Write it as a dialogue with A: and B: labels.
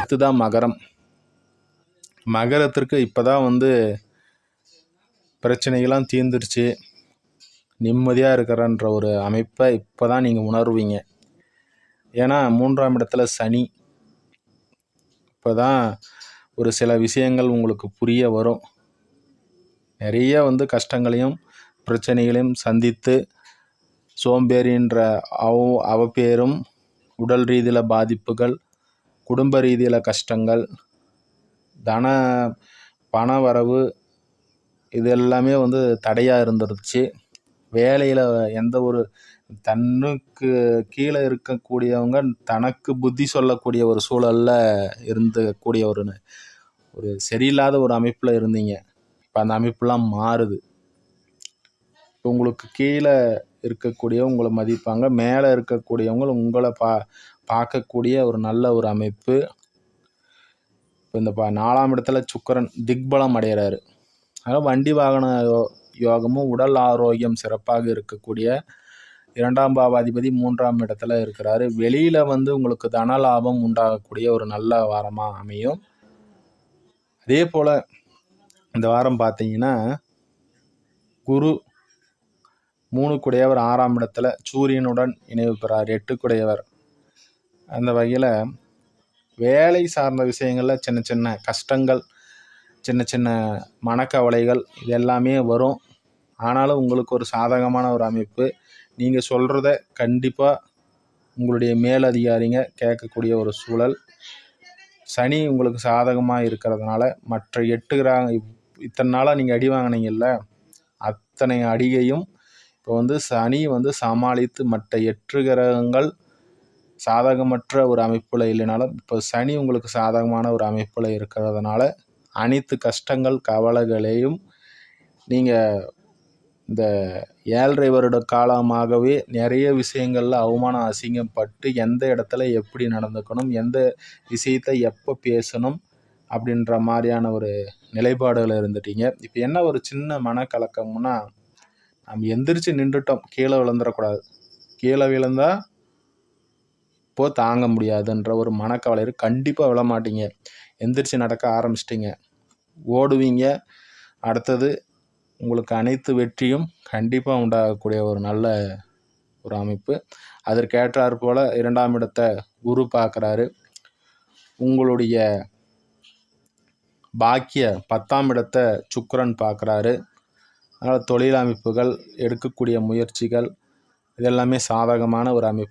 A: அடுத்து தான் மகரம். மகரத்திற்கு இப்போ தான் வந்து பிரச்சனைகள்லாம் தீர்ந்துருச்சு, நிம்மதியாக இருக்கிறன்ற ஒரு அமைப்பை இப்போ தான் நீங்கள் உணர்வீங்க. ஏன்னா 3ஆம் இடத்துல சனி. இப்போ தான் ஒரு சில விஷயங்கள் உங்களுக்கு புரிய வரும். நிறைய வந்து கஷ்டங்களையும் பிரச்சனைகளையும் சந்தித்து சோம்பேறின்ற அவப்பேரும், உடல் ரீதியில் பாதிப்புகள், குடும்ப ரீதியில் கஷ்டங்கள், பண வரவு, இது எல்லாமே வந்து தடையாக இருந்துருச்சு. வேலையில் எந்த ஒரு தன்னுக்கு கீழே இருக்கக்கூடியவங்க தனக்கு புத்தி சொல்லக்கூடிய ஒரு சூழலில் இருந்தக்கூடிய ஒரு சரியில்லாத ஒரு அமைப்பில் இருந்தீங்க. இப்போ அந்த அமைப்புலாம் மாறுது. இப்போ உங்களுக்கு கீழே இருக்கக்கூடிய உங்களை மதிப்பாங்க, மேலே இருக்கக்கூடியவங்க உங்களை பார்க்கக்கூடிய ஒரு நல்ல ஒரு அமைப்பு. இப்போ இந்த 4ஆம் இடத்துல சுக்கிரன் திக்பலம் அடைகிறாரு. அதனால் வண்டி வாகன யோகமும் உடல் ஆரோக்கியம் சிறப்பாக இருக்கக்கூடிய 2ஆம் பாவாதிபதி 3ஆம் இடத்துல இருக்கிறாரு. வெளியில் வந்து உங்களுக்கு தன லாபம் உண்டாகக்கூடிய ஒரு நல்ல வாரமாக அமையும். அதே போல் இந்த வாரம் பார்த்தீங்கன்னா குரு 3 குடையவர் 6ஆம் இடத்துல சூரியனுடன் இணைவு பெறார், 8 குடையவர். அந்த வகையில் வேலை சார்ந்த விஷயங்களில் சின்ன சின்ன கஷ்டங்கள், சின்ன சின்ன மனக்கவலைகள் இது எல்லாமே வரும். ஆனாலும் உங்களுக்கு ஒரு சாதகமான ஒரு அமைப்பு. நீங்கள் சொல்கிறத கண்டிப்பாக உங்களுடைய மேலதிகாரிங்க கேட்கக்கூடிய ஒரு சூழல். சனி உங்களுக்கு சாதகமாக இருக்கிறதுனால மற்ற 8 இத்தனை நாளாக நீங்கள் அடி வாங்கினீங்கல்ல, அத்தனை அடியையும் இப்போ வந்து சனி வந்து சமாளித்து மற்ற 8 கிரகங்கள் சாதகமற்ற ஒரு அமைப்பில் இல்லைனாலும் இப்போ சனி உங்களுக்கு சாதகமான ஒரு அமைப்பில் இருக்கிறதுனால அனைத்து கஷ்டங்கள் கவலைகளையும் நீங்கள் இந்த 7.5 வருட காலமாகவே நிறைய விஷயங்களில் அவமானம் அசிங்கப்பட்டு எந்த இடத்துல எப்படி நடந்துக்கணும், எந்த விஷயத்தை எப்போ பேசணும் அப்படின்ற மாதிரியான ஒரு நிலைப்பாடுகள் இருந்துட்டீங்க. இப்போ என்ன ஒரு சின்ன மனக்கலக்கம்னா, நம்ம எந்திரிச்சு நின்றுட்டோம், கீழே விழுந்துடக்கூடாது, கீழே விழுந்தால் தாங்க முடியாதுன்ற ஒரு மனக்கவலை கண்டிப்பாக விழமாட்டீங்க. எந்திரிச்சு நடக்க ஆரம்பிச்சிட்டிங்க, ஓடுவீங்க. அடுத்தது உங்களுக்கு அனைத்து வெற்றியும் கண்டிப்பாக உண்டாகக்கூடிய ஒரு நல்ல ஒரு அமைப்பு. அதற்கேற்றாற் போல் 2ஆம் இடத்தை குரு பார்க்குறாரு. உங்களுடைய பாக்கிய 10ஆம் இடத்தை சுக்கிரன் பார்க்குறாரு. அதனால் தொழில் அமைப்புகள், எடுக்கக்கூடிய முயற்சிகள் இதெல்லாமே சாதகமான ஒரு அமைப்பு.